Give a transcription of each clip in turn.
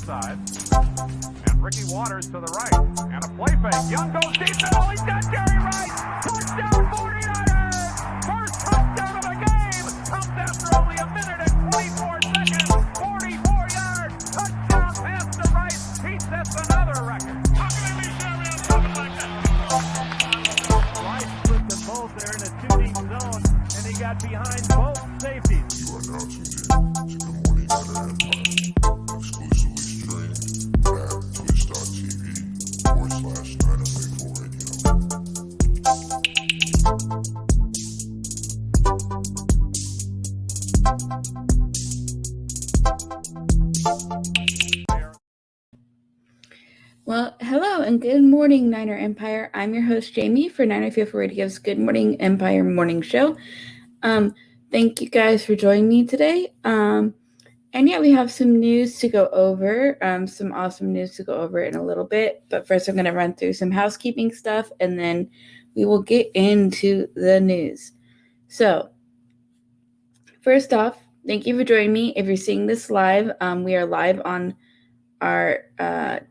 side. And Ricky Waters to the right. And a play fake. Young goes deep middle. He's got Jerry Rice. Touchdown 49ers. First touchdown of the game. Comes after only a minute and 24 seconds. 44 yards. Touchdown pass to Rice. He sets another record. How can they be Jerry on something like that? Rice split them both there in a two-deep zone. And he got behind both safeties. You are now tuned in to the Morning Niner Empire. Exclusively streamed at twitch.tv/9faithful radio. Well, hello and good morning, Niner Empire. I'm your host, Jaymie, for Niner Faithful Radio's Good Morning Empire Morning Show. Thank you guys for joining me today. And yeah, we have some news to go over, some awesome news to go over in a little bit. But first, I'm going to run through some housekeeping stuff, and then we will get into the news. So, first off, thank you for joining me. If you're seeing this live, we are live on our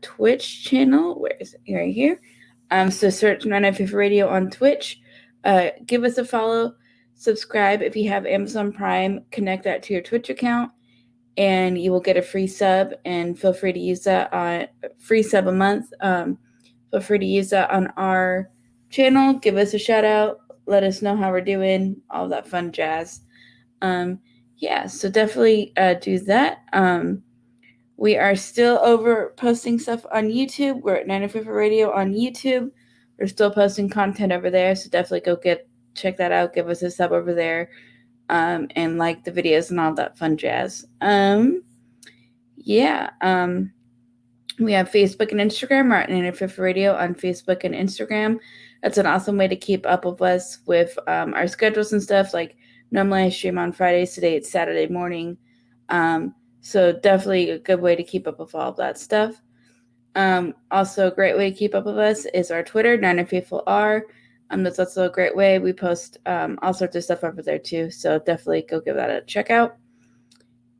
Twitch channel. Where is it? Right here. So search 995 Radio on Twitch. Give us a follow. Subscribe if you have Amazon Prime. Connect that to your Twitch account, and you will get a free sub. And feel free to use that on free sub a month. Feel free to use that on our channel. Give us a shout out. Let us know how we're doing. All that fun jazz. Yeah, so definitely do that. We are still over posting stuff on YouTube. We're at 905 Radio on YouTube. We're still posting content over there, so definitely go check that out. Give us a sub over there, and like the videos and all that fun jazz. We have Facebook and Instagram. We're at 905 Radio on Facebook and Instagram. That's an awesome way to keep up with us with our schedules and stuff. Like normally I stream on Fridays. Today it's Saturday morning. So definitely a good way to keep up with all of that stuff. Also a great way to keep up with us is our Twitter, 9faithfulr. That's also a great way. We post all sorts of stuff over there too. So definitely go give that a check out.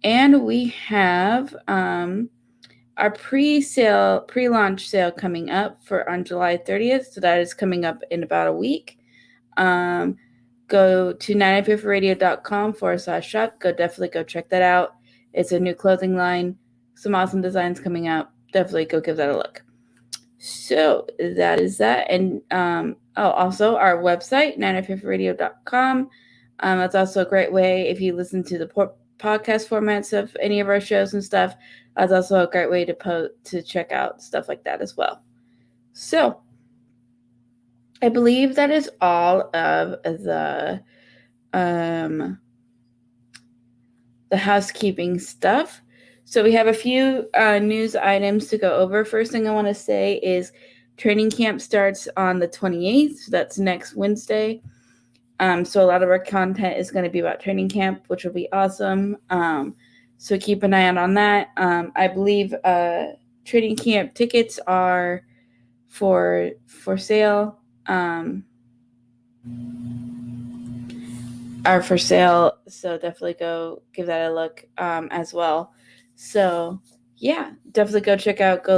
And we have our pre-launch sale coming up on July 30th. So that is coming up in about a week. Go to 9faithfulradio.com/shop. Definitely go check that out. It's a new clothing line. Some awesome designs coming out. Definitely go give that a look. So that is that. And also our website, 9faithfulradio.com. That's also a great way if you listen to the podcast formats of any of our shows and stuff. That's also a great way to check out stuff like that as well. So I believe that is all of the housekeeping stuff. So we have a few news items to go over. First thing I want to say is training camp starts on the 28th. So that's next Wednesday. So a lot of our content is going to be about training camp, which will be awesome. So keep an eye out on that. I believe training camp tickets are for sale. Are for sale, so definitely go give that a look as well. So yeah, definitely go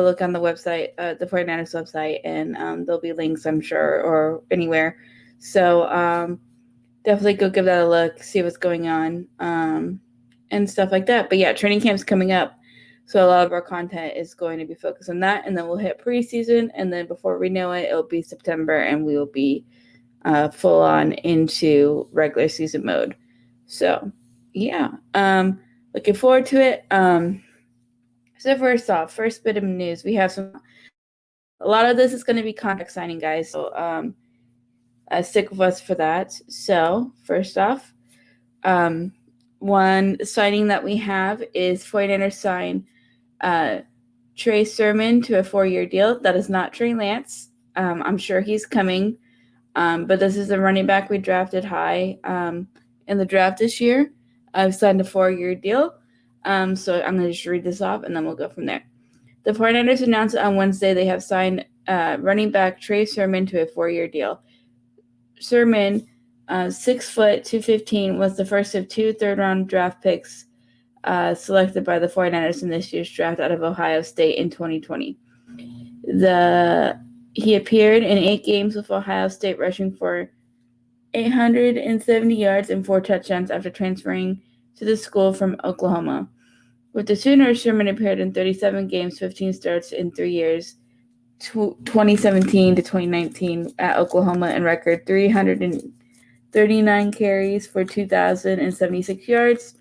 look on the website, the 49ers website, and there'll be links, I'm sure, or anywhere. So definitely go give that a look, see what's going on, and stuff like that. But yeah, training camp's coming up, so a lot of our content is going to be focused on that, and then we'll hit preseason, and then before we know it, it'll be September, and we will be full on into regular season mode. So yeah, looking forward to it. So first bit of news, we have a lot of this is going to be contract signing, guys. So stick with us for that. So first off, one signing that we have is 49ers sign Trey Sermon to a 4-year deal. That is not Trey Lance. I'm sure he's coming. But this is a running back we drafted high in the draft this year. I've signed a 4-year deal. So I'm going to just read this off, and then we'll go from there. The 49ers announced on Wednesday they have signed running back Trey Sermon to a 4-year deal. Sermon, 6 foot, 215, was the first of 2 third-round draft picks selected by the 49ers in this year's draft out of Ohio State in 2020. He appeared in 8 games with Ohio State, rushing for 870 yards and 4 touchdowns after transferring to the school from Oklahoma. With the Sooners, Sherman appeared in 37 games, 15 starts in 3 years, 2017 to 2019 at Oklahoma, and record 339 carries for 2,076 yards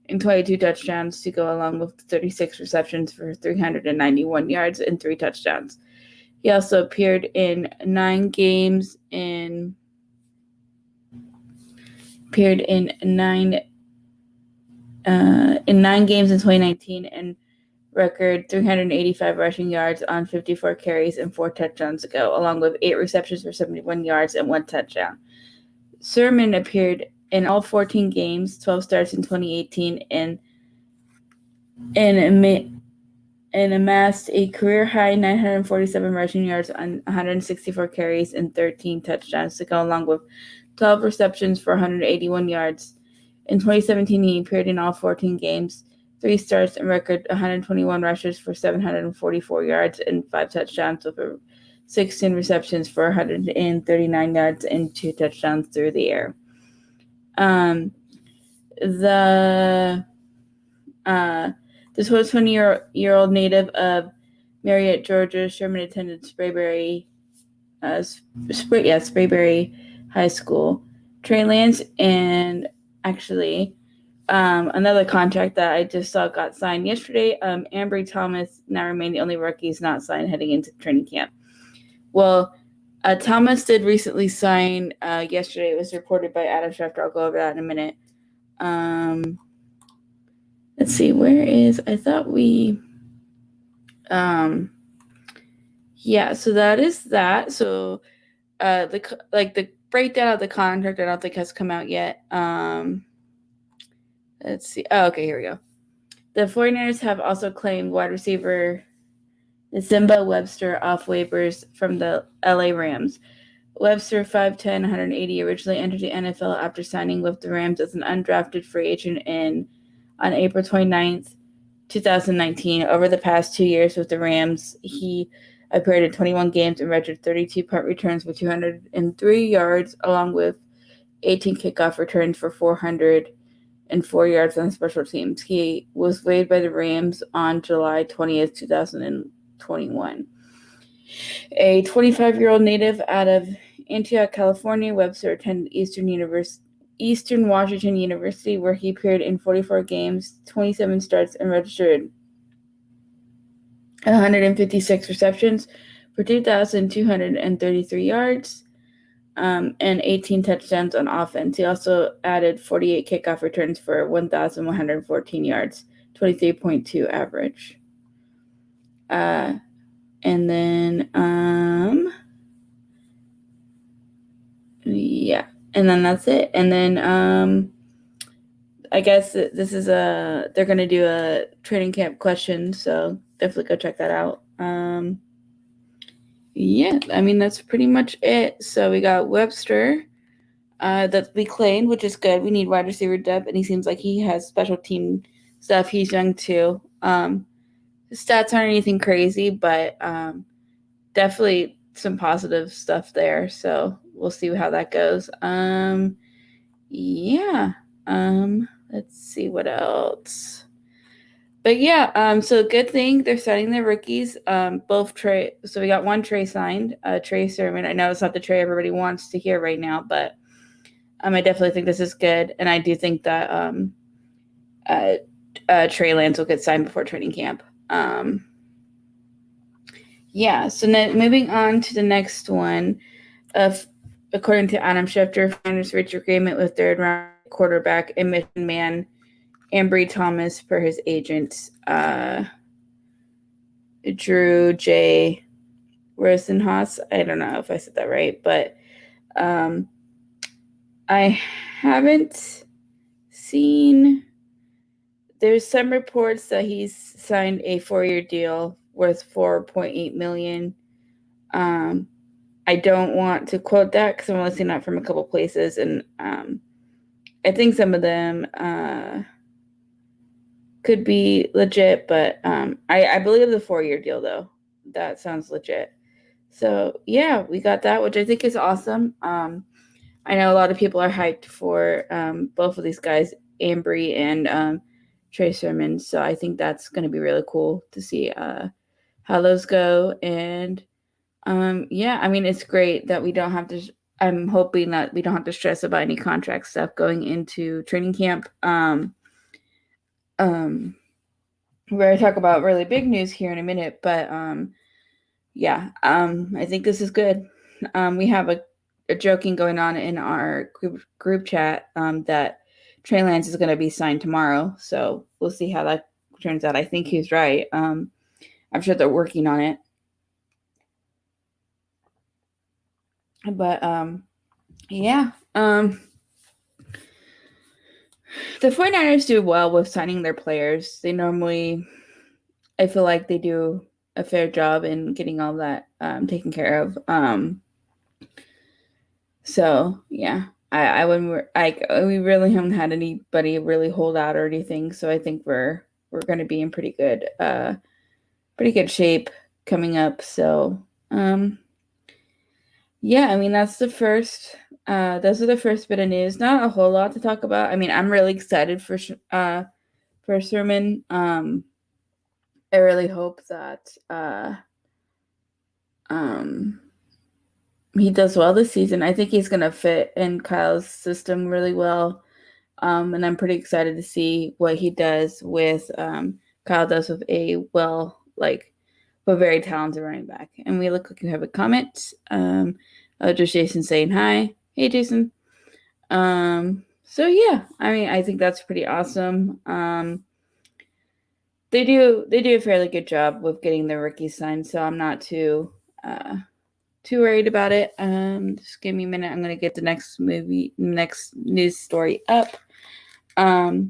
and 22 touchdowns to go along with 36 receptions for 391 yards and 3 touchdowns. He also appeared in 9 games in 2019 and record 385 rushing yards on 54 carries and 4 touchdowns to go, along with 8 receptions for 71 yards and 1 touchdown. Sherman appeared in all 14 games, 12 starts in 2018, and amassed a career-high 947 rushing yards on 164 carries and 13 touchdowns to go, along with 12 receptions for 181 yards. In 2017, he appeared in all 14 games, 3 starts, and record 121 rushes for 744 yards and 5 touchdowns, with 16 receptions for 139 yards and 2 touchdowns through the air. This was 20-year-old native of Marietta, Georgia. Sherman attended Sprayberry High School. Trey Lance, and actually another contract that I just saw got signed yesterday. Ambry Thomas now remain the only rookies not signed heading into training camp. Well, Thomas did recently sign yesterday. It was reported by Adam Schefter. I'll go over that in a minute. Let's see, where is, I thought we, so that is that. So, the breakdown of the contract, I don't think has come out yet. Let's see. Oh, okay, here we go. The 49ers have also claimed wide receiver Nsimba Webster off waivers from the LA Rams. Webster, 5'10", 180, originally entered the NFL after signing with the Rams as an undrafted free agent on April 29th, 2019. Over the past 2 years with the Rams, he appeared in 21 games and registered 32 punt returns for 203 yards, along with 18 kickoff returns for 404 yards on special teams. He was waived by the Rams on July 20th, 2021. A 25-year-old native out of Antioch, California, Webster attended Eastern Washington University, where he appeared in 44 games, 27 starts, and registered 156 receptions for 2,233 yards and 18 touchdowns on offense. He also added 48 kickoff returns for 1,114 yards, 23.2 average. And then, and then that's it. And then, I guess this is they're going to do a training camp question, so definitely go check that out. I mean, that's pretty much it. So we got Webster that we claimed, which is good. We need wide receiver depth, and he seems like he has special team stuff. He's young too. His stats aren't anything crazy, but definitely some positive stuff there. So we'll see how that goes. Let's see what else. But so good thing they're starting their rookies. Both Trey. So we got one Trey signed, Trey Sermon. I know it's not the Trey everybody wants to hear right now, but I definitely think this is good, and I do think that Trey Lance will get signed before training camp. So now moving on to the next one. According to Adam Schefter, Niners reached agreement with third-round quarterback and mission man Ambry Thomas per his agent, Drew J. Rosenhaus. I don't know if I said that right, but I haven't seen. There's some reports that he's signed a 4-year deal worth $4.8 million. I don't want to quote that because I'm only seeing that from a couple places, and I think some of them could be legit, but I believe the 4-year deal though. That sounds legit. So yeah, we got that, which I think is awesome. I know a lot of people are hyped for both of these guys, Ambry and Trey Sermon. So I think that's going to be really cool to see how those go. And yeah, I mean, it's great that we don't have to. I'm hoping that we don't have to stress about any contract stuff going into training camp. We're going to talk about really big news here in a minute, but yeah, I think this is good. We have a joking going on in our group chat that Trey Lance is going to be signed tomorrow, so we'll see how that turns out. I think he's right. I'm sure they're working on it, but yeah. The 49ers do well with signing their players. They normally, I feel like they do a fair job in getting all that taken care of. So yeah, I wouldn't we really haven't had anybody really hold out or anything. So I think we're going to be in pretty good shape coming up. So yeah, I mean that's the first. Those are the first bit of news. Not a whole lot to talk about. I mean, I'm really excited for Sermon. I really hope that he does well this season. I think he's going to fit in Kyle's system really well. And I'm pretty excited to see what he does with Kyle does with a very talented running back. And we look like you have a comment. Just Jason saying hi. Hey, Jason. So yeah, I mean, I think that's pretty awesome. They do a fairly good job with getting their rookies signed, so I'm not too worried about it. Just give me a minute. I'm gonna get the next news story up. But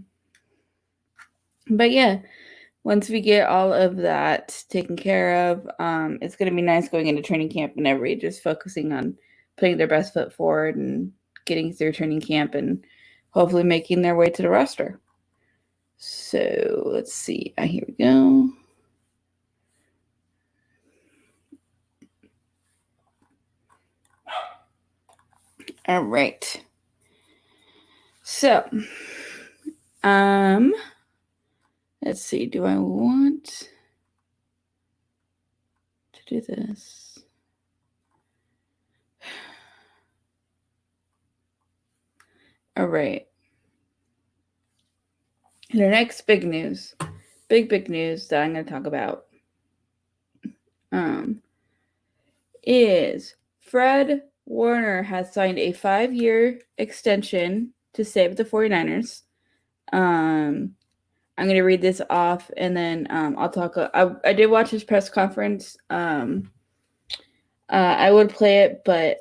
yeah, once we get all of that taken care of, it's gonna be nice going into training camp and everybody just focusing on putting their best foot forward and getting through training camp and hopefully making their way to the roster. So let's see. Here we go. All right. So, let's see. Do I want to do this? All right. The next big news that I'm going to talk about is Fred Warner has signed a 5-year extension to stay with the 49ers. I'm going to read this off and then I'll talk. I did watch his press conference. I would play it, but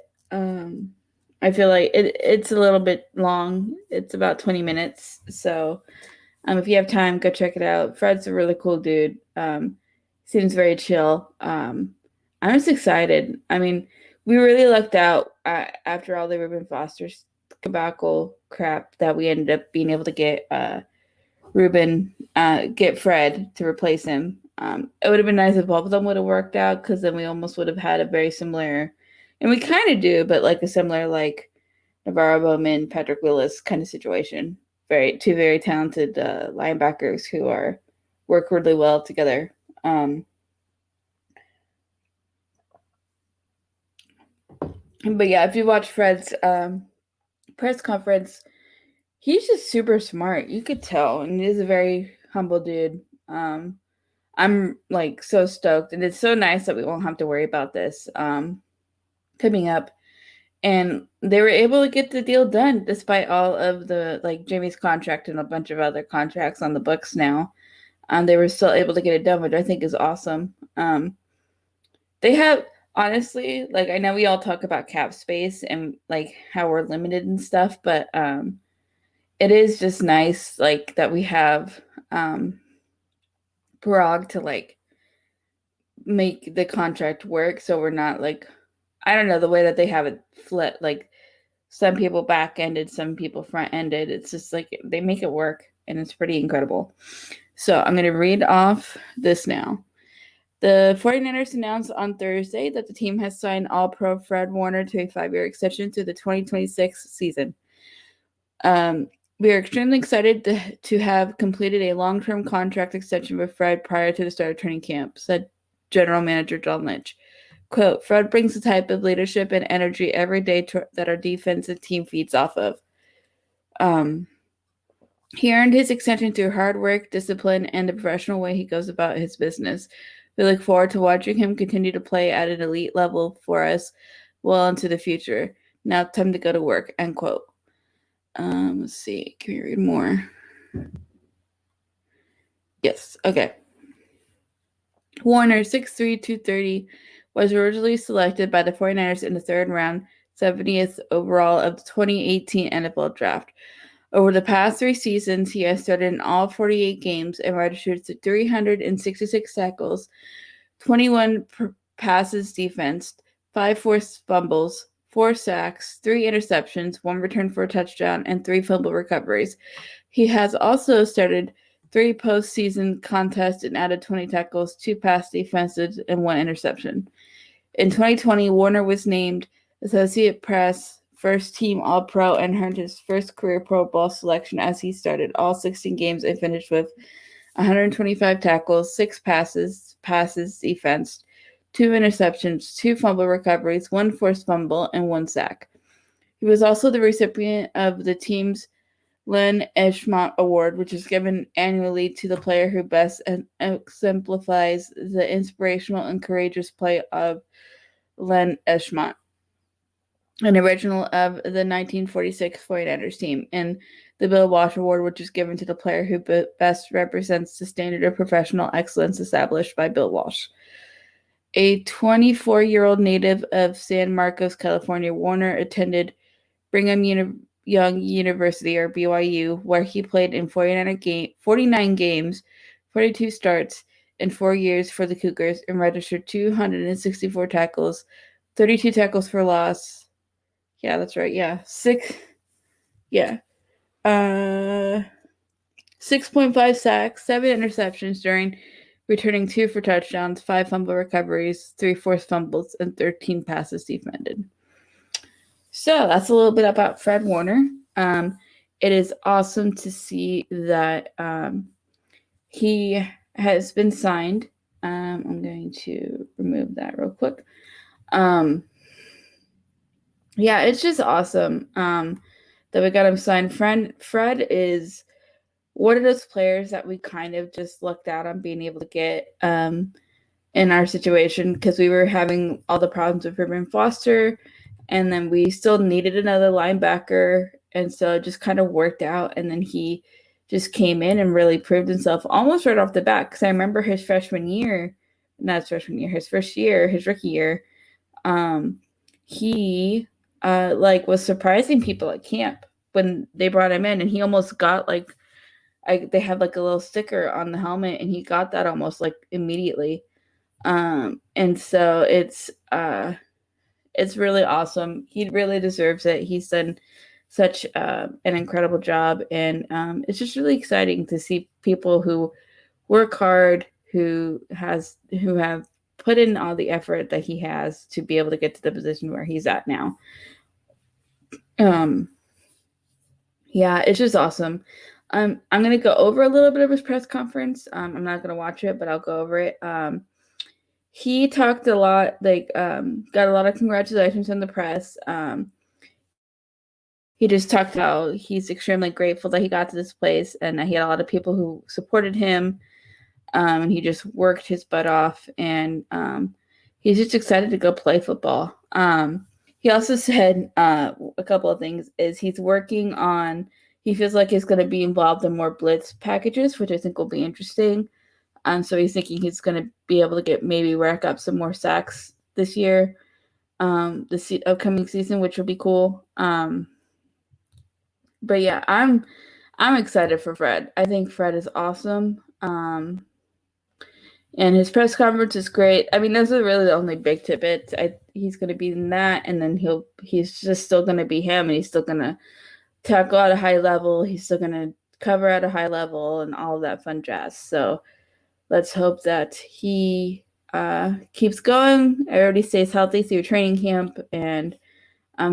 I feel like it's a little bit long. It's about 20 minutes. So if you have time, go check it out. Fred's a really cool dude. Seems very chill. I'm just excited. I mean, we really lucked out after all the Reuben Foster's tobacco crap that we ended up being able to get get Fred to replace him. It would have been nice if both of them would have worked out because then we almost would have had a very similar, and we kind of do, but like a similar like Navarro Bowman, Patrick Willis kind of situation. Two very talented linebackers who work really well together. But yeah, if you watch Fred's press conference, he's just super smart. You could tell, and he's a very humble dude. I'm like so stoked, and it's so nice that we won't have to worry about this coming up. And they were able to get the deal done despite all of the like Jaymie's contract and a bunch of other contracts on the books now. They were still able to get it done, which I think is awesome. They have honestly, like I know we all talk about cap space and like how we're limited and stuff, but it is just nice like that we have prog to like make the contract work so we're not like I don't know the way that they have it flipped like some people back ended, some people front ended. It's just like they make it work and it's pretty incredible. So I'm going to read off this now. The 49ers announced on Thursday that the team has signed All-Pro Fred Warner to a 5-year extension through the 2026 season. We are extremely excited to have completed a long-term contract extension with Fred prior to the start of training camp, said General Manager John Lynch. Quote, Fred brings the type of leadership and energy every day that our defensive team feeds off of. He earned his extension through hard work, discipline, and the professional way he goes about his business. We look forward to watching him continue to play at an elite level for us well into the future. Now time to go to work, end quote. Let's see. Can we read more? Yes. Okay. Warner, 6'3", 230, was originally selected by the 49ers in the third round, 70th overall of the 2018 NFL Draft. Over the past 3 seasons, he has started in all 48 games and registered 366 tackles, 21 passes defensed, 5 forced fumbles, 4 sacks, 3 interceptions, 1 return for a touchdown, and 3 fumble recoveries. He has also started 3 postseason contests and added 20 tackles, 2 pass defenses, and 1 interception. In 2020, Warner was named Associate Press First Team All-Pro and earned his first career Pro Bowl selection as he started all 16 games and finished with 125 tackles, 6 passes defensed, 2 interceptions, 2 fumble recoveries, 1 forced fumble, and 1 sack. He was also the recipient of the team's Len Eschmont Award, which is given annually to the player who best exemplifies the inspirational and courageous play of Len Eschmont, an original of the 1946 49ers team, and the Bill Walsh Award, which is given to the player who best represents the standard of professional excellence established by Bill Walsh. A 24-year-old native of San Marcos, California, Warner attended Brigham Young University, or BYU, where he played in 49 games, 42 starts, in 4 years for the Cougars, and registered 264 tackles, 32 tackles for loss. Yeah, that's right. Yeah. 6.5 sacks, 7 interceptions during returning 2 for touchdowns, 5 fumble recoveries, 3 forced fumbles, and 13 passes defended. So that's a little bit about Fred Warner. It is awesome to see that he has been signed. I'm going to remove that real quick. Yeah, it's just awesome that we got him signed. Fred is one of those players that we kind of just looked out on being able to get in our situation because we were having all the problems with Reuben Foster, and then we still needed another linebacker, and so it just kind of worked out, and then he just came in and really proved himself almost right off the bat because I remember his first year, his rookie year, he was surprising people at camp when they brought him in, and he almost got they had like a little sticker on the helmet, and he got that almost like immediately. And so it's really awesome. He really deserves it. He's done such an incredible job, and it's just really exciting to see people who work hard, who have put in all the effort that he has to be able to get to the position where he's at now. Yeah, it's just awesome. I'm going to go over a little bit of his press conference. I'm not going to watch it, but I'll go over it. He talked a lot, got a lot of congratulations in the press. He just talked about he's extremely grateful that he got to this place and that he had a lot of people who supported him. And he just worked his butt off, and he's just excited to go play football. He also said a couple of things is he feels like he's going to be involved in more blitz packages, which I think will be interesting. So he's thinking he's going to be able to maybe rack up some more sacks this year, this upcoming season, which will be cool. But yeah, I'm excited for Fred. I think Fred is awesome. And his press conference is great. I mean, those are really the only big tidbits. He's going to be in that, and then he's just still going to be him, and he's still going to tackle at a high level. He's still going to cover at a high level and all of that fun jazz. So let's hope that he keeps going, everybody stays healthy through training camp, and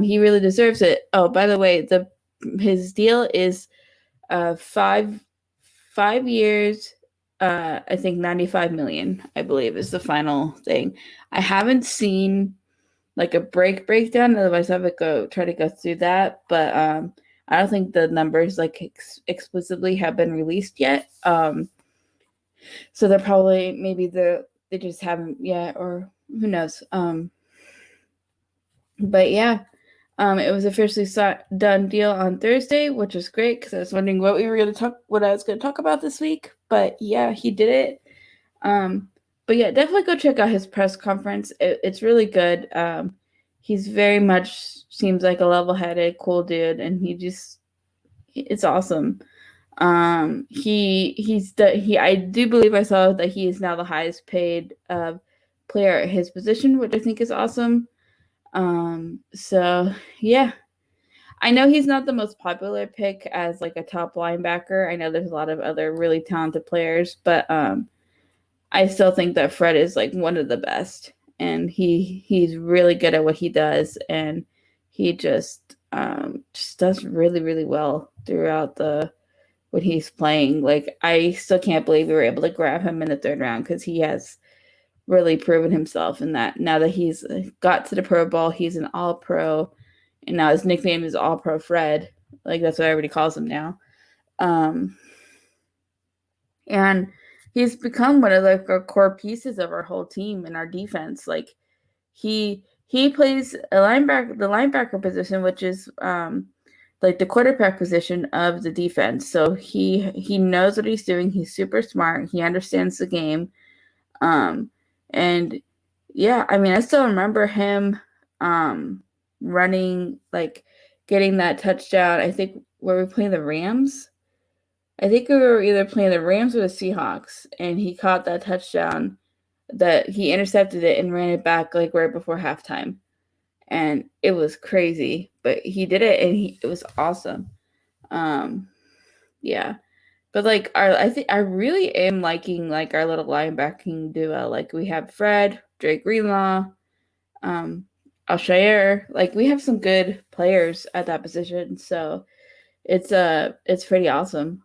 he really deserves it. Oh, by the way, his deal is 5 years. I think 95 million, I believe, is the final thing. I haven't seen like a breakdown, otherwise I would try to go through that. But I don't think the numbers like explicitly have been released yet. So they're probably they just haven't yet, or who knows. But yeah, it was officially done deal on Thursday, which was great because I was wondering what I was going to talk about this week. But yeah, he did it. But yeah, definitely go check out his press conference. It's really good. He's very much seems like a level-headed, cool dude, and it's awesome. I do believe I saw that he is now the highest paid player at his position, which I think is awesome. So yeah, I know he's not the most popular pick as like a top linebacker. I know there's a lot of other really talented players, but I still think that Fred is like one of the best, and he's really good at what he does, and he just does really, really well throughout when he's playing. Like, I still can't believe we were able to grab him in the third round because he has really proven himself in that. Now that he's got to the Pro Bowl, he's an All-Pro, and now his nickname is All-Pro Fred. Like, that's what everybody calls him now. And he's become one of like our core pieces of our whole team and our defense. Like, he plays the linebacker position, which is like the quarterback position of the defense. So he knows what he's doing. He's super smart. He understands the game. And yeah, I mean, I still remember him running, like getting that touchdown. I think were we playing the Rams? I think we were either playing the Rams or the Seahawks, and he caught that touchdown that he intercepted it and ran it back like right before halftime. And it was crazy, but he did it, and it was awesome. Yeah. But like I think I really am liking like our little linebacking duo. Like, we have Fred, Drake Greenlaw, Alshire. Like, we have some good players at that position. So it's pretty awesome.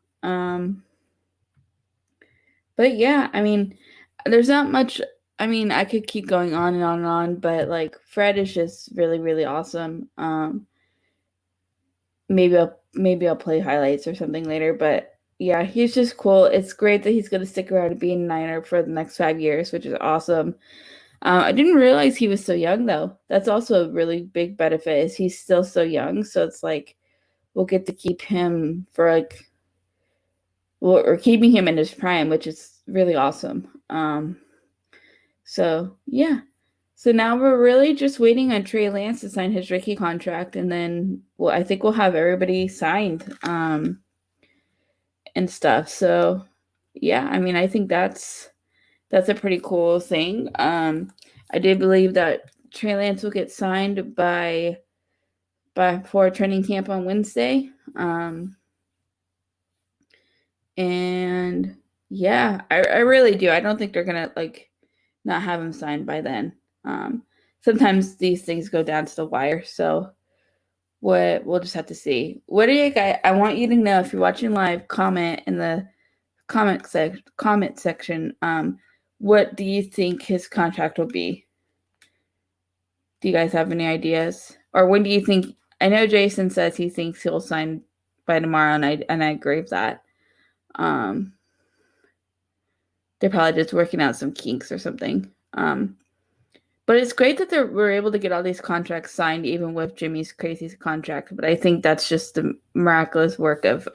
But yeah, I mean, there's not much. I mean, I could keep going on and on and on, but like Fred is just really, really awesome. Maybe I'll play highlights or something later, but yeah, he's just cool. It's great that he's going to stick around and be a Niner for the next 5 years, which is awesome. I didn't realize he was so young, though. That's also a really big benefit, is he's still so young. So it's like we'll get to keep him for like, or keeping him in his prime, which is really awesome. So yeah. So now we're really just waiting on Trey Lance to sign his rookie contract, and then I think we'll have everybody signed and stuff. So yeah, I mean, I think that's a pretty cool thing. I do believe that Trey Lance will get signed for training camp on Wednesday. And yeah, I really do. I don't think they're gonna like not have him signed by then. Sometimes these things go down to the wire, so we'll just have to see. What do you guys? I want you to know, if you're watching live, comment in the comment section. What do you think his contract will be? Do you guys have any ideas? Or when do you think? I know Jason says he thinks he'll sign by tomorrow, and I agree with that. They're probably just working out some kinks or something. But it's great that we're able to get all these contracts signed, even with Jimmy's crazy contract. But I think that's just the miraculous work of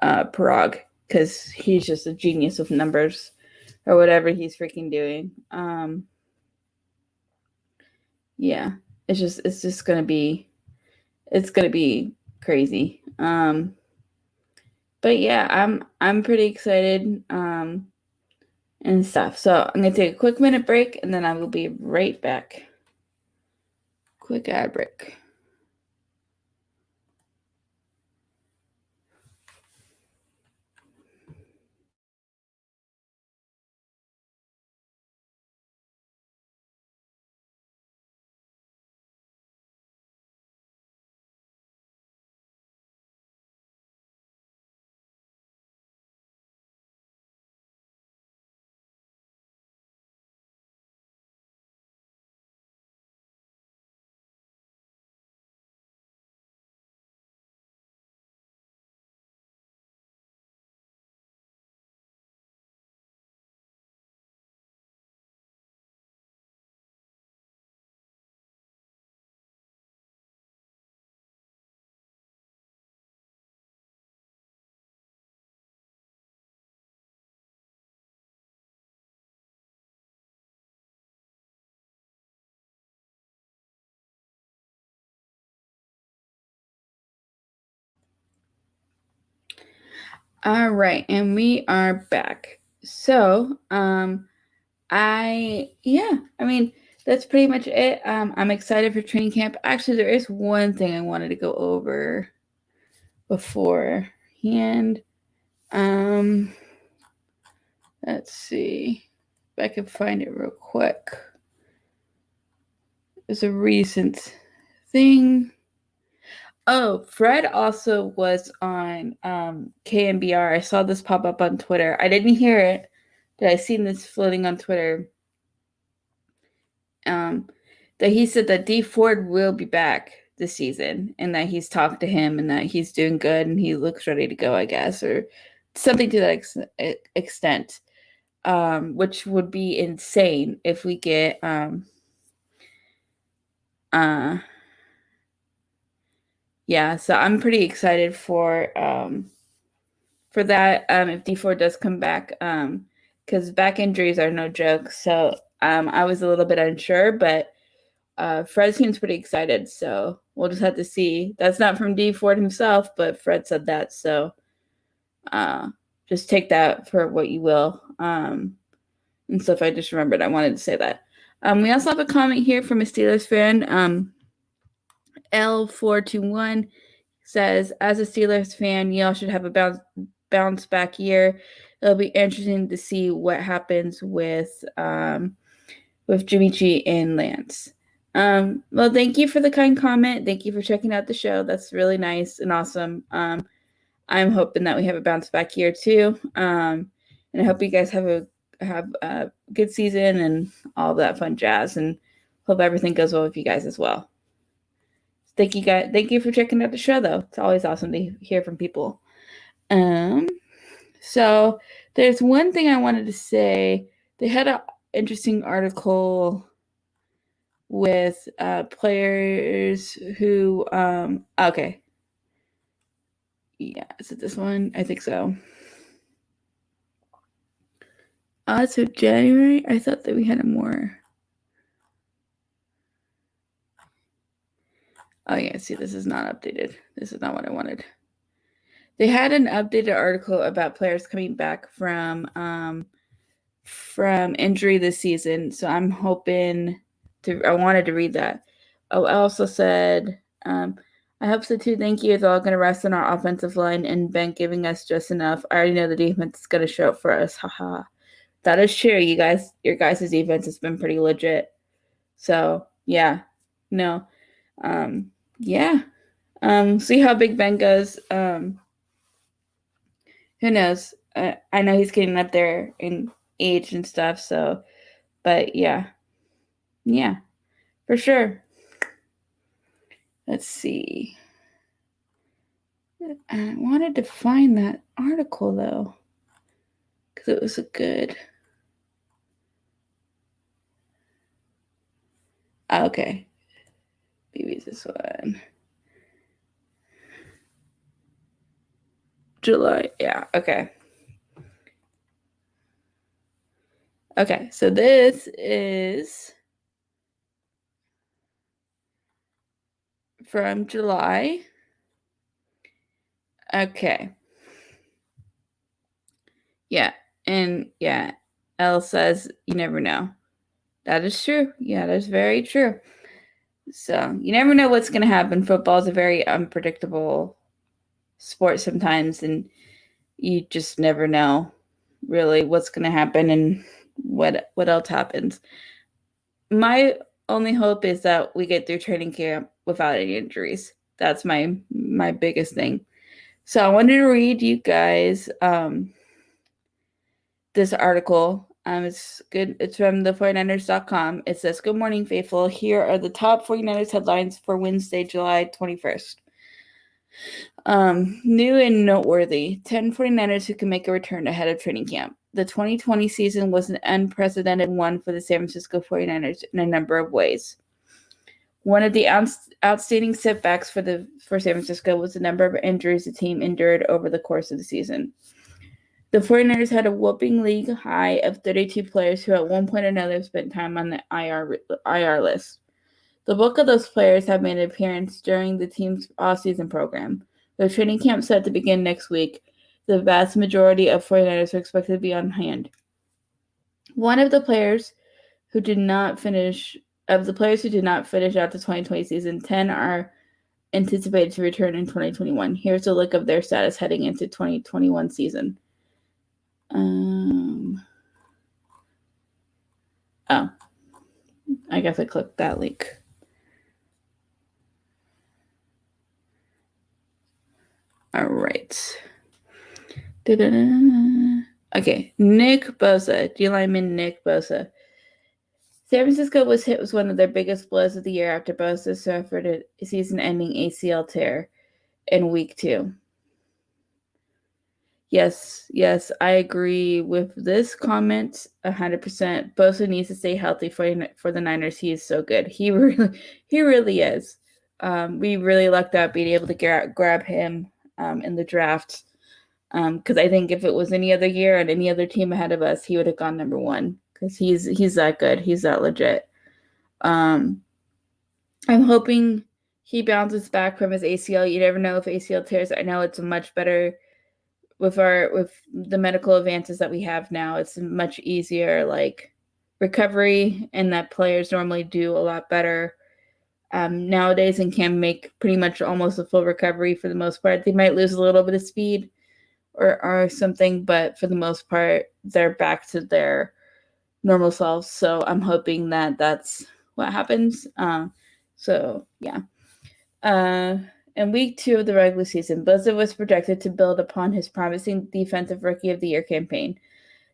Parag, because he's just a genius with numbers or whatever he's freaking doing. Yeah, it's just gonna be crazy. But yeah, I'm pretty excited. And stuff. So I'm going to take a quick minute break, and then I will be right back. Quick ad break. All right, and we are back. So, that's pretty much it. I'm excited for training camp. Actually, there is one thing I wanted to go over beforehand. Let's see if I can find it real quick. It's a recent thing. Oh, Fred also was on KMBR. I saw this pop up on Twitter. I didn't hear it, but I seen this floating on Twitter. That he said that D Ford will be back this season, and that he's talked to him, and that he's doing good, and he looks ready to go, I guess, or something to that extent. Which would be insane if we get yeah, so I'm pretty excited for that if D4 does come back, because back injuries are no joke. So I was a little bit unsure, but Fred seems pretty excited, so we'll just have to see. That's not from D Ford himself, but Fred said that, so just take that for what you will. And so if I just remembered, I wanted to say that. We also have a comment here from a Steelers fan. L421 says, as a Steelers fan, y'all should have a bounce back year. It'll be interesting to see what happens with Jimmy G and Lance. Well, thank you for the kind comment. Thank you for checking out the show. That's really nice and awesome. I'm hoping that we have a bounce back year too. And I hope you guys have a good season and all that fun jazz, and hope everything goes well with you guys as well. Thank you guys. Thank you for checking out the show though. It's always awesome to hear from people. So there's one thing I wanted to say. They had an interesting article with players who okay. Yeah, is it this one? I think so. So January, I thought that we had a more. Oh yeah, see, this is not updated. This is not what I wanted. They had an updated article about players coming back from injury this season. So I'm hoping I wanted to read that. Oh, I also said, I hope so too. Thank you. It's all going to rest on our offensive line and Ben giving us just enough. I already know the defense is going to show up for us. Haha. That is true. You guys, your guys' defense has been pretty legit. So yeah, no, yeah. See how Big Ben goes. Who knows? I know he's getting up there in age and stuff. So, but yeah, for sure. Let's see. I wanted to find that article though, because it was a good. Okay, maybe this one. July. Yeah. Okay. Okay. So this is from July. Okay. Yeah. And yeah, Elle says you never know. That is true. Yeah, that's very true. So you never know what's going to happen. Football is a very unpredictable sport sometimes, and you just never know really what's going to happen and what else happens. My only hope is that we get through training camp without any injuries. That's my biggest thing. So I wanted to read you guys this article. It's good. It's from the 49ers.com. It says, "Good morning, faithful. Here are the top 49ers headlines for Wednesday, July 21st. New and noteworthy. 10 49ers who can make a return ahead of training camp. The 2020 season was an unprecedented one for the San Francisco 49ers in a number of ways. One of the outstanding setbacks for San Francisco was the number of injuries the team endured over the course of the season. The 49ers had a whopping league high of 32 players who at one point or another spent time on the IR list. The bulk of those players have made an appearance during the team's off-season program. With training camp set to begin next week, the vast majority of 49ers are expected to be on hand. One of the players who did not finish out the 2020 season, 10 are anticipated to return in 2021. Here's a look of their status heading into 2021 season. Oh, I guess I clicked that link. All right. Okay, Nick Bosa, D lineman Nick Bosa. San Francisco was hit with one of their biggest blows of the year after Bosa suffered a season-ending ACL tear in week 2. Yes, I agree with this comment 100%. Bosa needs to stay healthy for the Niners. He is so good. He really is. We really lucked out being able to grab him in the draft. Because I think if it was any other year and any other team ahead of us, he would have gone number 1. Because he's that good. He's that legit. I'm hoping he bounces back from his ACL. You never know if ACL tears. I know it's much better with the medical advances that we have now. It's much easier recovery, and that players normally do a lot better nowadays and can make pretty much almost a full recovery for the most part. They might lose a little bit of speed or something, but for the most part, they're back to their normal selves. So I'm hoping that that's what happens. In week 2 of the regular season, Bosa was projected to build upon his promising Defensive Rookie of the Year campaign.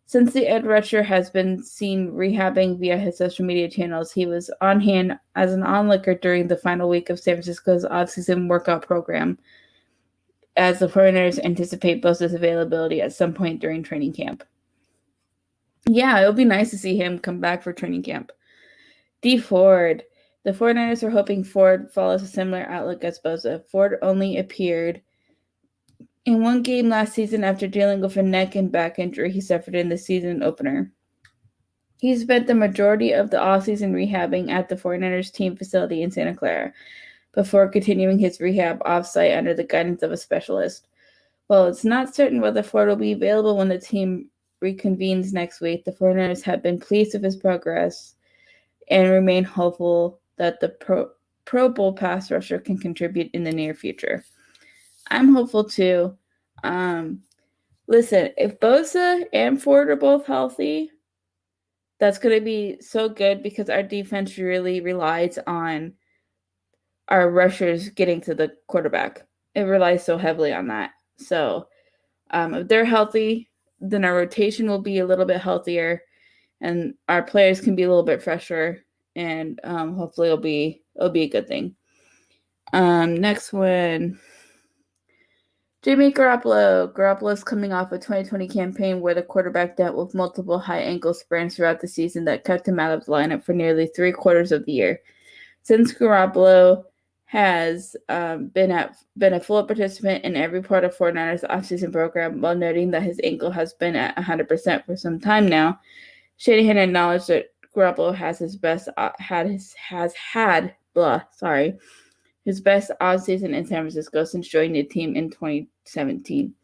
Since the edge rusher has been seen rehabbing via his social media channels, he was on hand as an onlooker during the final week of San Francisco's off-season workout program, as the 49ers anticipate Bosa's availability at some point during training camp. Yeah, it would be nice to see him come back for training camp. D. Ford. The 49ers are hoping Ford follows a similar outlook as Bosa. Ford only appeared in one game last season after dealing with a neck and back injury he suffered in the season opener. He spent the majority of the offseason rehabbing at the 49ers team facility in Santa Clara before continuing his rehab offsite under the guidance of a specialist. While it's not certain whether Ford will be available when the team reconvenes next week, the 49ers have been pleased with his progress and remain hopeful that the Pro Bowl pass rusher can contribute in the near future. I'm hopeful too. Listen, if Bosa and Ford are both healthy, that's going to be so good because our defense really relies on our rushers getting to the quarterback. It relies so heavily on that. So if they're healthy, then our rotation will be a little bit healthier and our players can be a little bit fresher, and hopefully it'll be a good thing. Next one. Jaymie Garoppolo. Garoppolo's coming off a 2020 campaign where the quarterback dealt with multiple high ankle sprains throughout the season that kept him out of the lineup for nearly 3/4 of the year. Since Garoppolo has been a full participant in every part of 49ers offseason program, while noting that his ankle has been at 100% for some time now, Shanahan acknowledged that Garoppolo has his best his best offseason in San Francisco since joining the team in 2017.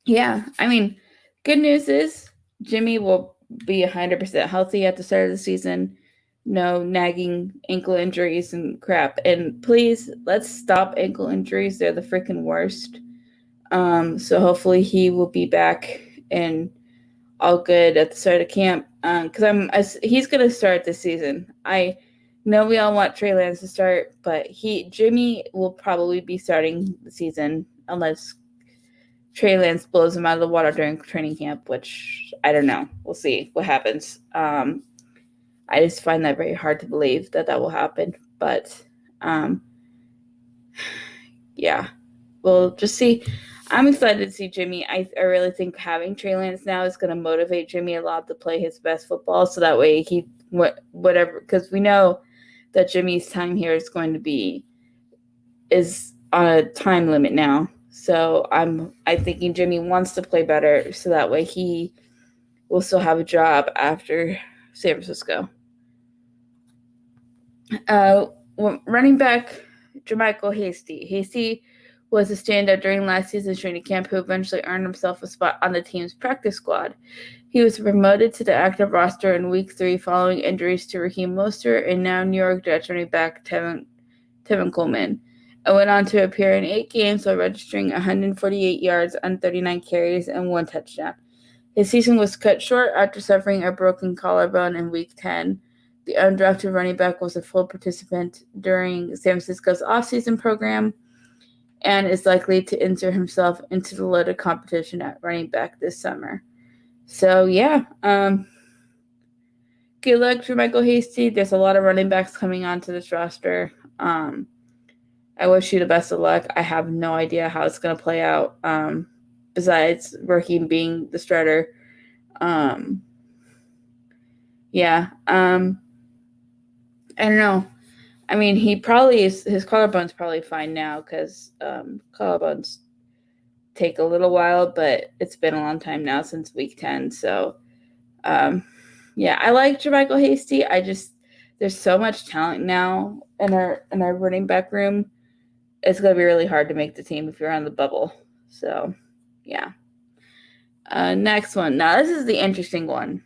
Yeah, I mean, good news is Jaymie will be 100% healthy at the start of the season. No nagging ankle injuries and crap. And please, let's stop ankle injuries. They're the freaking worst. So hopefully he will be back and all good at the start of camp. Because he's gonna start this season. I know we all want Trey Lance to start, but Jaymie will probably be starting the season unless Trey Lance blows him out of the water during training camp, which I don't know. We'll see what happens. I just find that very hard to believe that will happen. But, yeah, we'll just see. I'm excited to see Jaymie. I really think having Trey Lance now is going to motivate Jaymie a lot to play his best football. So that way because we know that Jammie's time here is on a time limit now. So I'm thinking Jaymie wants to play better so that way he will still have a job after San Francisco. Running back JaMycal Hasty. Hasty was a standout during last season's training camp who eventually earned himself a spot on the team's practice squad. He was promoted to the active roster in Week 3 following injuries to Raheem Mostert and now New York Jets running back Tevin Coleman, and went on to appear in 8 games while registering 148 yards on 39 carries and 1 touchdown. His season was cut short after suffering a broken collarbone in Week 10. The undrafted running back was a full participant during San Francisco's offseason program and is likely to insert himself into the loaded competition at running back this summer. So, yeah, good luck to Michael Hasty. There's a lot of running backs coming onto this roster. I wish you the best of luck. I have no idea how it's going to play out, besides Raheem being the starter. I don't know. I mean, his collarbone's probably fine now because collarbones take a little while, but it's been a long time now since Week 10. So, I like Jermichael Hasty. There's so much talent now in our running back room. It's going to be really hard to make the team if you're on the bubble. So, yeah. Next one. Now, this is the interesting one.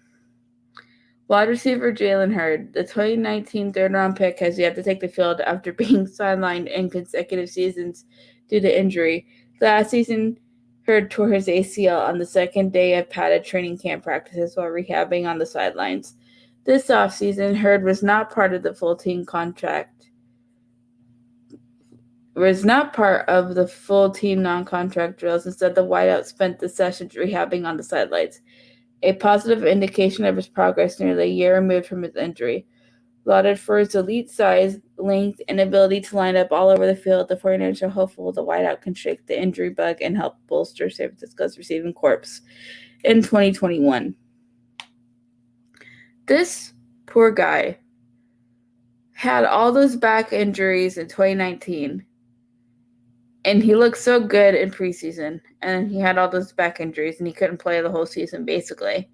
Wide receiver Jalen Hurd, the 2019 third-round pick, has yet to take the field after being sidelined in consecutive seasons due to injury. Last season, Hurd tore his ACL on the second day of padded training camp practices while rehabbing on the sidelines. This offseason, Hurd was not part of the full team non-contract drills. Instead, the wideout spent the sessions rehabbing on the sidelines, a positive indication of his progress nearly a year removed from his injury. Lauded for his elite size, length, and ability to line up all over the field, the 49ers are hopeful the wideout can shake the injury bug and help bolster San Francisco's receiving corps in 2021. This poor guy had all those back injuries in 2019, and he looked so good in preseason, and he had all those back injuries, and he couldn't play the whole season, basically.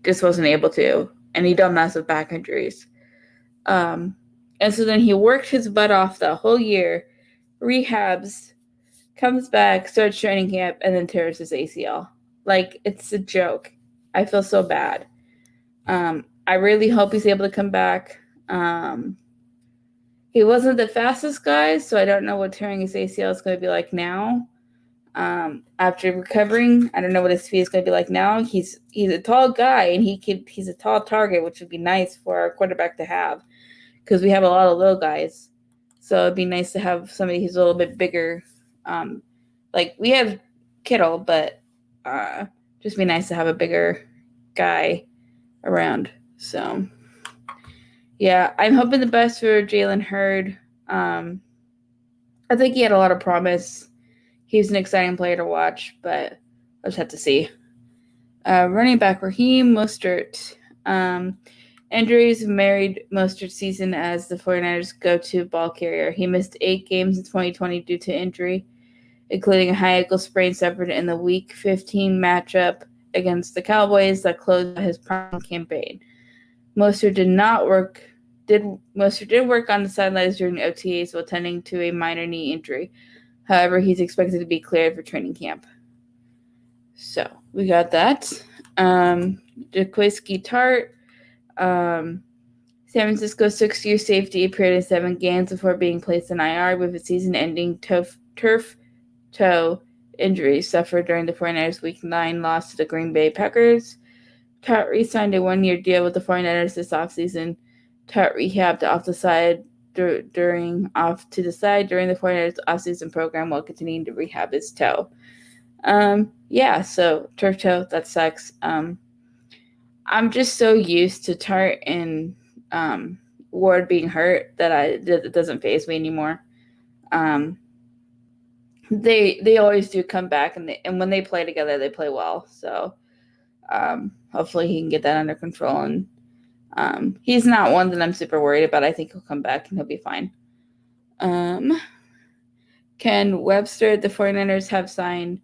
Just wasn't able to, and he don't mess with back injuries. And so then he worked his butt off the whole year, rehabs, comes back, starts training camp, and then tears his ACL. Like, it's a joke. I feel so bad. I really hope he's able to come back. He wasn't the fastest guy, so I don't know what tearing his ACL is going to be like now. After recovering, I don't know what his speed is going to be like now. He's a tall guy, and he's a tall target, which would be nice for our quarterback to have because we have a lot of little guys. So it'd be nice to have somebody who's a little bit bigger. Like we have Kittle, but just be nice to have a bigger guy around. So, yeah, I'm hoping the best for Jalen Hurd. I think he had a lot of promise. He's an exciting player to watch, but I'll just have to see. Running back Raheem Mostert. Injuries marred Mostert's season as the 49ers' go-to ball carrier. He missed 8 games in 2020 due to injury, including a high ankle sprain suffered in the Week 15 matchup against the Cowboys that closed out his prime campaign. Mostert did work on the sidelines during OTAs while tending to a minor knee injury. However, he's expected to be cleared for training camp. So, we got that. Jaquiski Tart. San Francisco's 6-year safety appeared in 7 games before being placed in IR with a season-ending turf toe injury suffered during the 49ers' Week 9 loss to the Green Bay Packers. Tart re-signed a 1-year deal with the 49ers this offseason. Tart rehabbed off to the side during the 49ers offseason program while continuing to rehab his toe. So turf toe, that sucks. I'm just so used to Tart and Ward being hurt that it doesn't faze me anymore. They always do come back, and when they play together, they play well. So hopefully he can get that under control. And he's not one that I'm super worried about. I think he'll come back and he'll be fine. Ken Webster, the 49ers have signed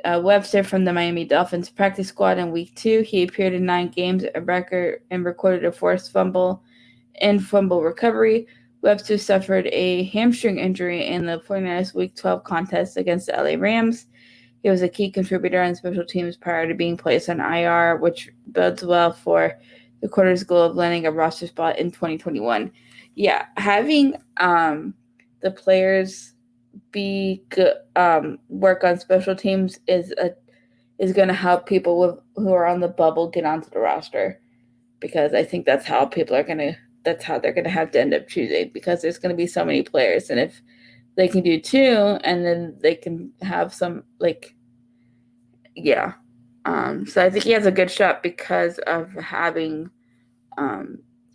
Webster from the Miami Dolphins practice squad in Week 2. He appeared in 9 games, a record, and recorded a forced fumble and fumble recovery. Webster suffered a hamstring injury in the 49ers Week 12 contest against the LA Rams. He was a key contributor on special teams prior to being placed on IR, which bodes well for the quarter's goal of landing a roster spot in 2021. Yeah, having the players be good, work on special teams is going to help people who are on the bubble get onto the roster, because I think that's how they're going to have to end up choosing, because there's going to be so many players, and if they can do two, and then they can have some yeah. So I think he has a good shot because of having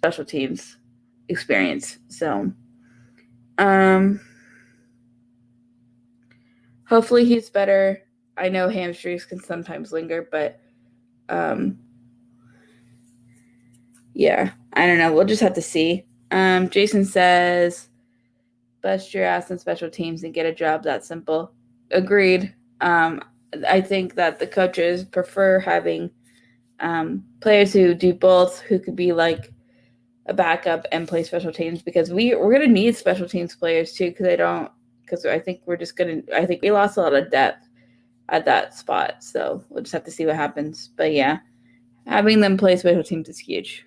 special teams experience. So hopefully he's better. I know hamstrings can sometimes linger, but yeah, I don't know. We'll just have to see. Jason says, bust your ass in special teams and get a job. That simple. Agreed. I think that the coaches prefer having players who do both, who could be like a backup and play special teams, because we're going to need special teams players too, because I think we lost a lot of depth at that spot. So we'll just have to see what happens. But yeah, having them play special teams is huge.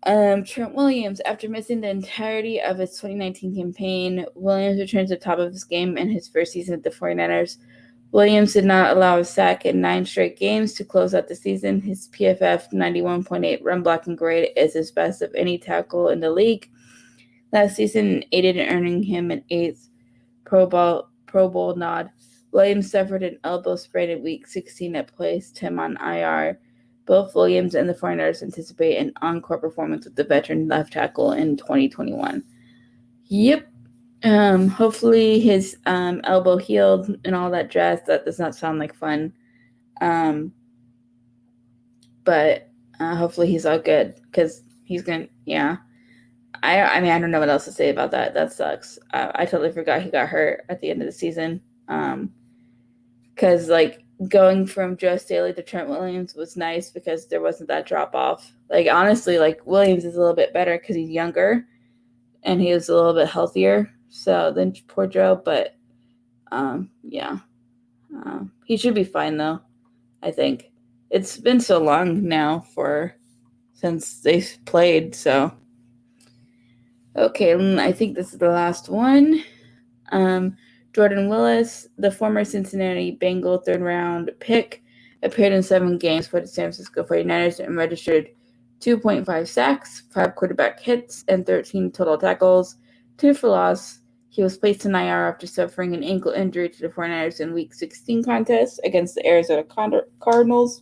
Trent Williams, after missing the entirety of his 2019 campaign, Williams returns to the top of his game in his first season at the 49ers. Williams did not allow a sack in 9 straight games to close out the season. His PFF 91.8 run blocking grade is his best of any tackle in the league. Last season aided in earning him an 8th Pro Bowl nod. Williams suffered an elbow sprain in Week 16 that placed him on IR. Both Williams and the 49ers anticipate an encore performance with the veteran left tackle in 2021. Yep. Hopefully his elbow healed and all that jazz. That does not sound like fun. But hopefully he's all good, because he's going to, yeah. I mean, I don't know what else to say about that. That sucks. I totally forgot he got hurt at the end of the season. Because, going from Joe Staley to Trent Williams was nice, because there wasn't that drop-off. Honestly, Williams is a little bit better because he's younger and he was a little bit healthier than poor Joe. But, yeah. He should be fine, though, I think. It's been so long now since they played, so. Okay, I think this is the last one. Jordan Willis, the former Cincinnati Bengal third-round pick, appeared in 7 games for the San Francisco 49ers and registered 2.5 sacks, 5 quarterback hits, and 13 total tackles, 2 for loss. He was placed in IR after suffering an ankle injury to the 49ers in Week 16 contest against the Arizona Cardinals.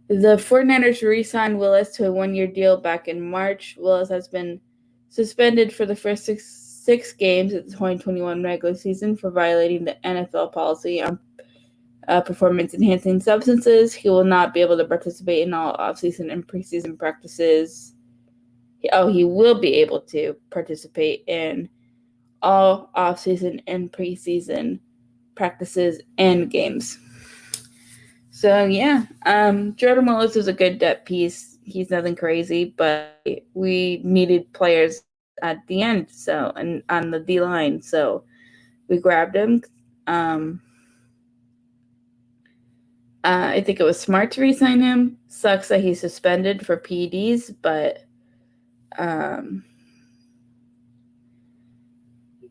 The 49ers re-signed Willis to a 1-year deal back in March. Willis has been suspended for the first six games of the 2021 regular season for violating the NFL policy on performance-enhancing substances. He will not be able to participate in all offseason and preseason practices. He will be able to participate in all offseason and preseason practices and games. So, yeah, Jordan Willis is a good depth piece. He's nothing crazy, but we needed players at the end, and on the D-line, so we grabbed him. I think it was smart to re-sign him. Sucks that he's suspended for PEDs, but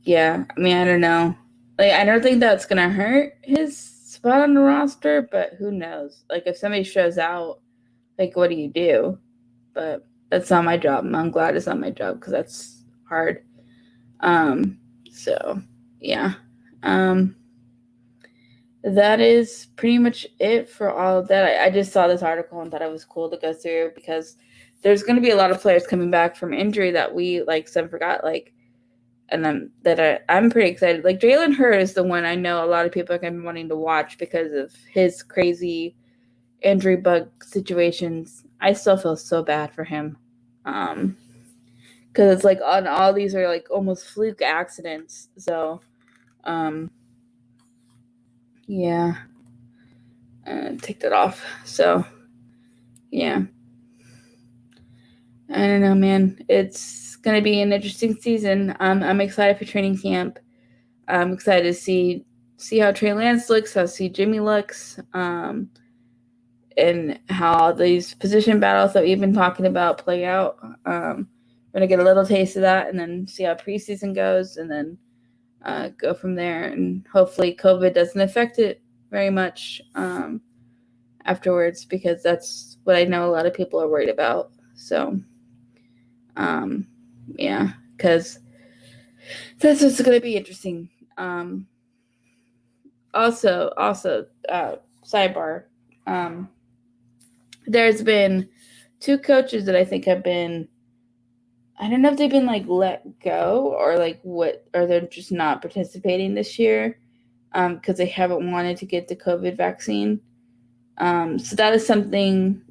yeah, I mean, I don't know. I don't think that's going to hurt his spot on the roster, but who knows? If somebody shows out, what do you do? But that's not my job. I'm glad it's not my job, because that's hard. So, yeah. That is pretty much it for all of that. I just saw this article and thought it was cool to go through, because there's going to be a lot of players coming back from injury that we some forgot, and then I'm pretty excited. Jalen Hurd is the one I know a lot of people are going to be wanting to watch because of his crazy injury bug situations. I still feel so bad for him, because it's on all these are almost fluke accidents. So, yeah, take that off. So, yeah. I don't know, man. It's going to be an interesting season. I'm excited for training camp. I'm excited to see how Trey Lance looks, how Jaymie looks, and how these position battles that we've been talking about play out. We're going to get a little taste of that and then see how preseason goes and then go from there. And hopefully COVID doesn't affect it very much afterwards, because that's what I know a lot of people are worried about. So, yeah, because that's what's going to be interesting. Also, sidebar, there's been 2 coaches that I think have been, I don't know if they've been like let go or like what, or they're just not participating this year because they haven't wanted to get the COVID vaccine. So that is something,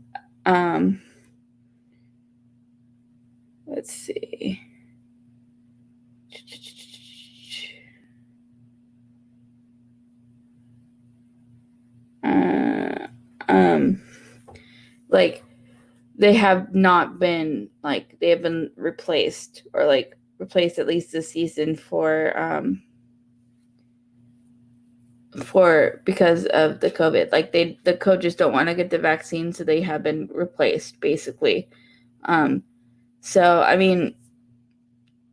let's see. Like they have not been, like they have been replaced or like replaced at least this season for because of the COVID. Like the coaches don't want to get the vaccine, so they have been replaced basically. So I mean,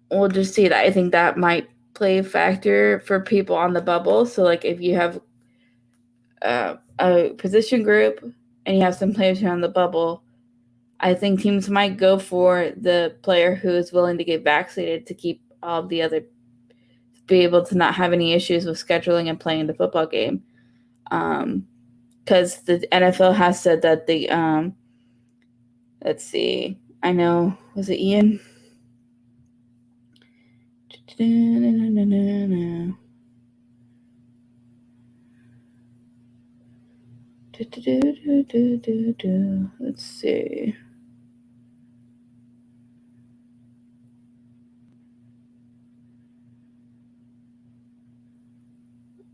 we'll just see that. I think that might play a factor for people on the bubble. So like if you have a position group and you have some players who are on the bubble, I think teams might go for the player who is willing to get vaccinated to keep all the other, be able to not have any issues with scheduling and playing the football game. Because the NFL has said that the let's see, I know, was it Ian? Let's see.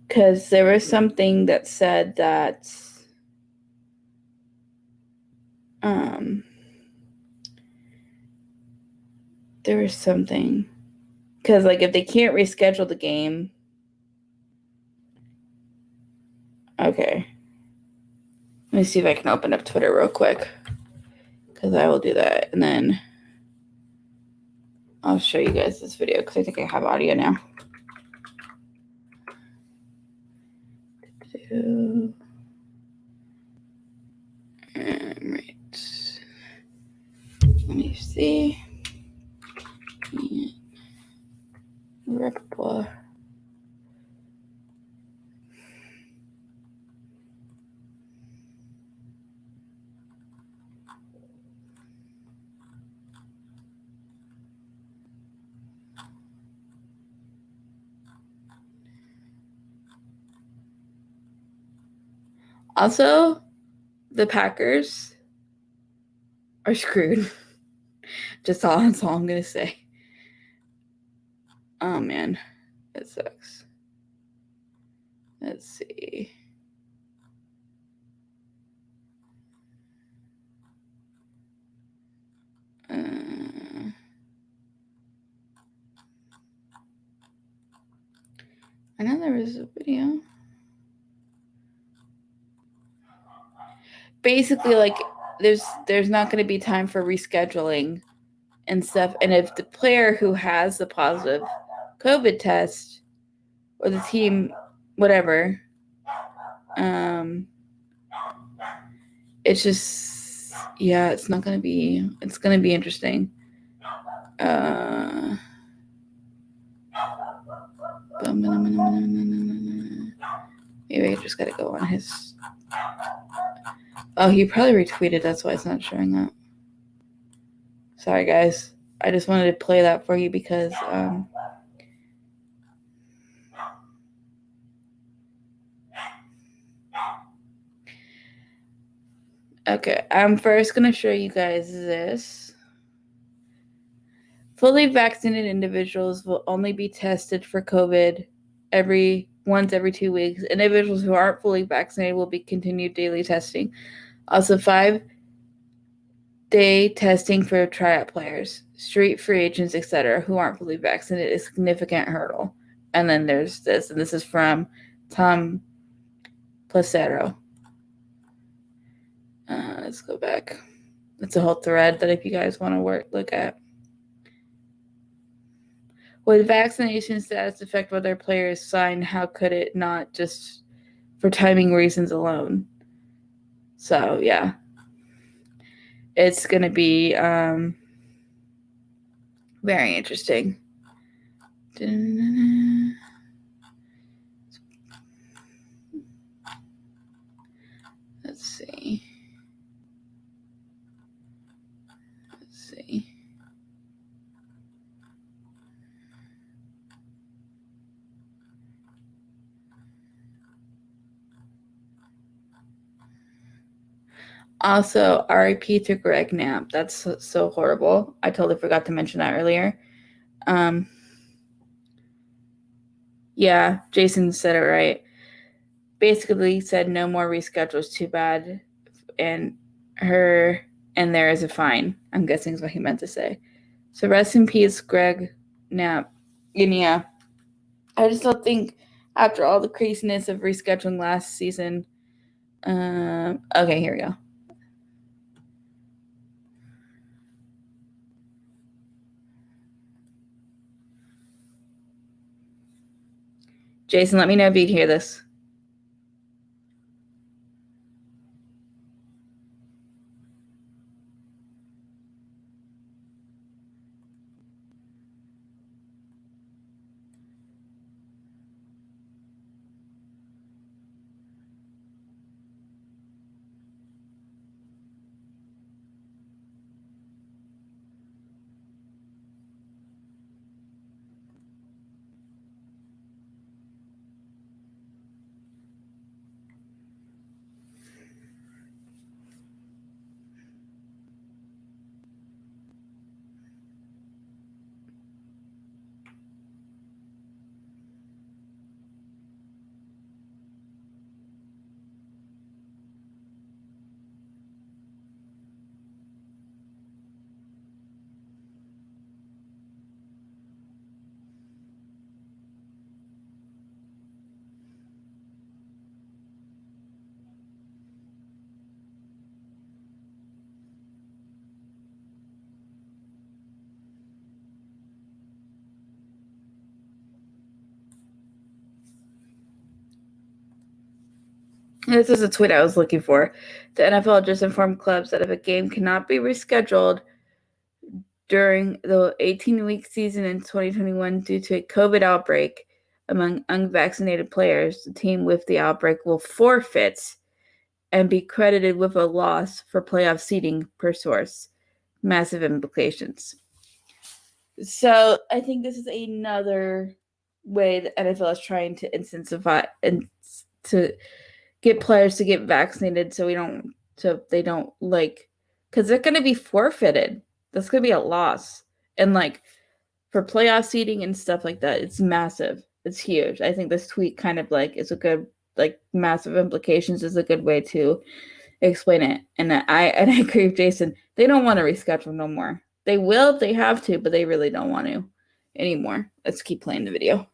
Because there was something that said that there was something, because like if they can't reschedule the game, okay, let me see if I can open up Twitter real quick, because I will do that and then I'll show you guys this video because I think I have audio now. Right. Let me see. Repertoire. Also, the Packers are screwed. That's all I'm gonna say. Oh man, it sucks. Let's see. I know there was a video. Basically, like there's not going to be time for rescheduling and stuff. And if the player who has the positive COVID test or the team, whatever, it's just, yeah, it's not going to be. It's going to be interesting. Maybe I just got to go on his. Oh, he probably retweeted. That's why it's not showing up. Sorry, guys. I just wanted to play that for you because okay, I'm first going to show you guys this. Fully vaccinated individuals will only be tested for COVID once every 2 weeks. Individuals who aren't fully vaccinated will be continued daily testing. Also, 5 day testing for tryout players, street free agents, etc., who aren't fully vaccinated is a significant hurdle. And then there's this, and this is from Tom Placero. Let's go back. It's a whole thread that if you guys want to look at. Would vaccination status affect whether players sign? How could it not, just for timing reasons alone? So, yeah. It's going to be very interesting. Let's see. Also, RIP to Greg Knapp. That's so horrible. I totally forgot to mention that earlier. Yeah, Jason said it right. Basically said no more reschedules. Too bad. And there is a fine. I'm guessing is what he meant to say. So rest in peace, Greg Knapp. And yeah, I just don't think after all the craziness of rescheduling last season. Okay, here we go. Jason, let me know if you can hear this. This is a tweet I was looking for. The NFL just informed clubs that if a game cannot be rescheduled during the 18-week season in 2021 due to a COVID outbreak among unvaccinated players, the team with the outbreak will forfeit and be credited with a loss for playoff seeding per source. Massive implications. So I think this is another way the NFL is trying to incentivize and to get players to get vaccinated so they don't because they're going to be forfeited. That's going to be a loss. And for playoff seeding and stuff like that, it's massive. It's huge. I think this tweet kind of is a good massive implications is a good way to explain it. And I agree with Jason. They don't want to reschedule no more. They will if they have to, but they really don't want to anymore. Let's keep playing the video.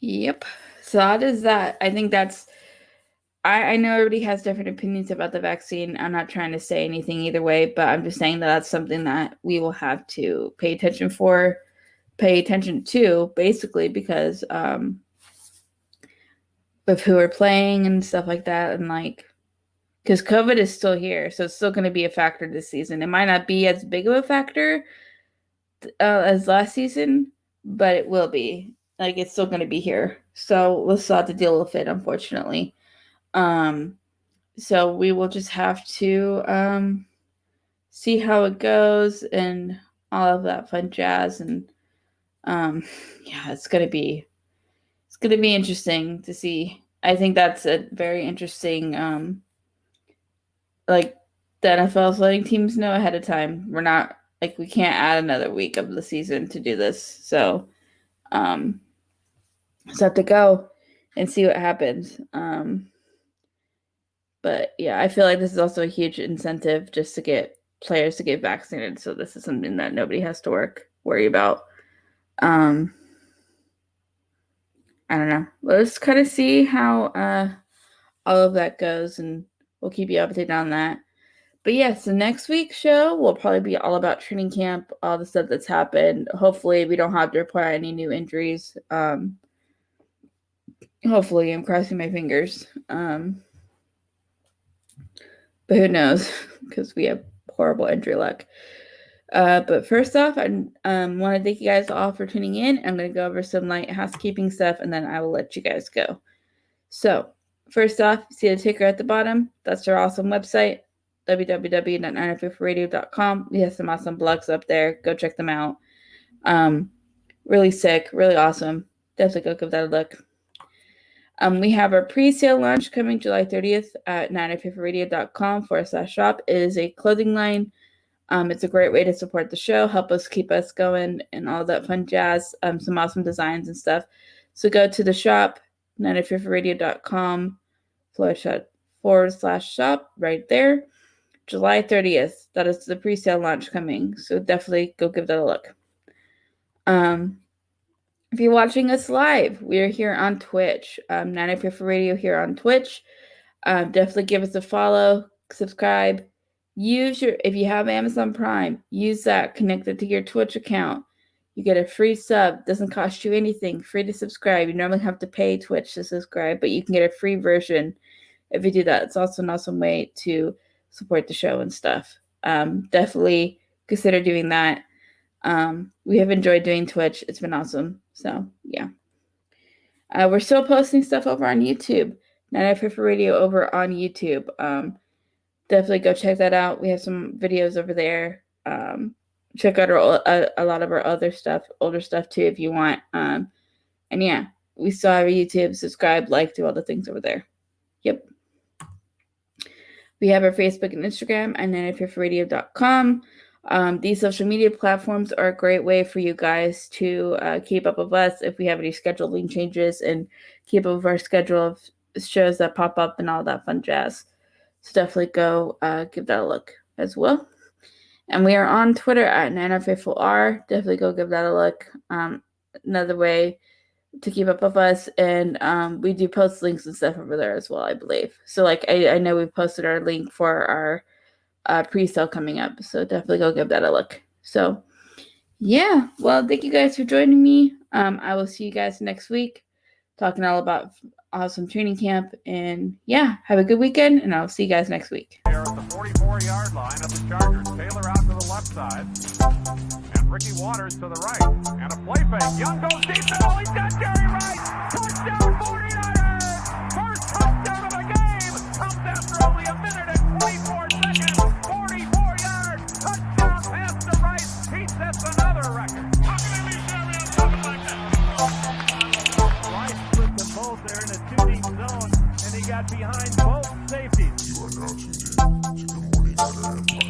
Yep. So that is that. I think that's I know everybody has different opinions about the vaccine. I'm not trying to say anything either way, but I'm just saying that that's something that we will have to pay attention for pay attention to, basically, because of who are playing and stuff like that, and like, because COVID is still here, so it's still going to be a factor this season. It might not be as big of a factor as last season, but it will be. Like, it's still going to be here, so we'll still have to deal with it, unfortunately. So we will just have to see how it goes and all of that fun jazz. And yeah, it's gonna be interesting to see. I think that's a very interesting like, the NFL is letting teams know ahead of time. We're not, like, we can't add another week of the season to do this. So just have to go and see what happens. But yeah, I feel like this is also a huge incentive just to get players to get vaccinated. So this is something that nobody has to worry about. I don't know. Let's kind of see how all of that goes, and we'll keep you updated on that. But yeah, so next week's show will probably be all about training camp, all the stuff that's happened. Hopefully we don't have to report any new injuries. Hopefully, I'm crossing my fingers. But who knows, because we have horrible injury luck. But first off, I want to thank you guys all for tuning in. I'm going to go over some light housekeeping stuff, and then I will let you guys go. So first off, see the ticker at the bottom? That's our awesome website, www.905radio.com. We have some awesome blogs up there. Go check them out. Really sick, really awesome. Definitely go give that a look. We have our pre-sale launch coming July 30th at 905radio.com/shop. It is a clothing line. It's a great way to support the show, help us keep us going, and all that fun jazz. Some awesome designs and stuff. So go to the shop, 905radio.com/shop right there. July 30th. That is the pre-sale launch coming. So definitely go give that a look. If you're watching us live, we are here on Twitch. 905 Radio here on Twitch. Definitely give us a follow, subscribe. If you have Amazon Prime, use that, connect it to your Twitch account. You get a free sub, doesn't cost you anything, free to subscribe. You normally have to pay Twitch to subscribe, but you can get a free version if you do that. It's also an awesome way to support the show and stuff. Definitely consider doing that. We have enjoyed doing Twitch. It's been awesome. So yeah. We're still posting stuff over on YouTube. 905 Radio over on YouTube. Definitely go check that out. We have some videos over there. Check out a lot of our other stuff, older stuff too, if you want. And yeah, we still have a YouTube. Subscribe, like, do all the things over there. Yep. We have our Facebook and Instagram at 905radio.com. These social media platforms are a great way for you guys to keep up with us if we have any scheduling changes, and keep up with our schedule of shows that pop up and all that fun jazz. So definitely go give that a look as well. And we are on Twitter at 905R. Definitely go give that a look. Another way to keep up with us. And we do post links and stuff over there as well, I believe. So like I know we posted our link for our pre-sale coming up, so definitely go give that a look. So yeah, well, thank you guys for joining me. I will see you guys next week, talking all about awesome training camp. And yeah, have a good weekend, and I'll see you guys next week. Here at the 44-yard line of the Chargers. Taylor out to the left side, and Ricky Waters to the right, and a play fake. Young goes deep, and he's got Jerry Rice. Touchdown 49ers! First touchdown of the game comes after only a minute and 24 seconds. 44 yards, touchdown pass to Rice. He sets another record. Rice split them both. They're in a 2-deep zone, and he got behind both safeties. You are now tuned in to Good Morning Niner Empire.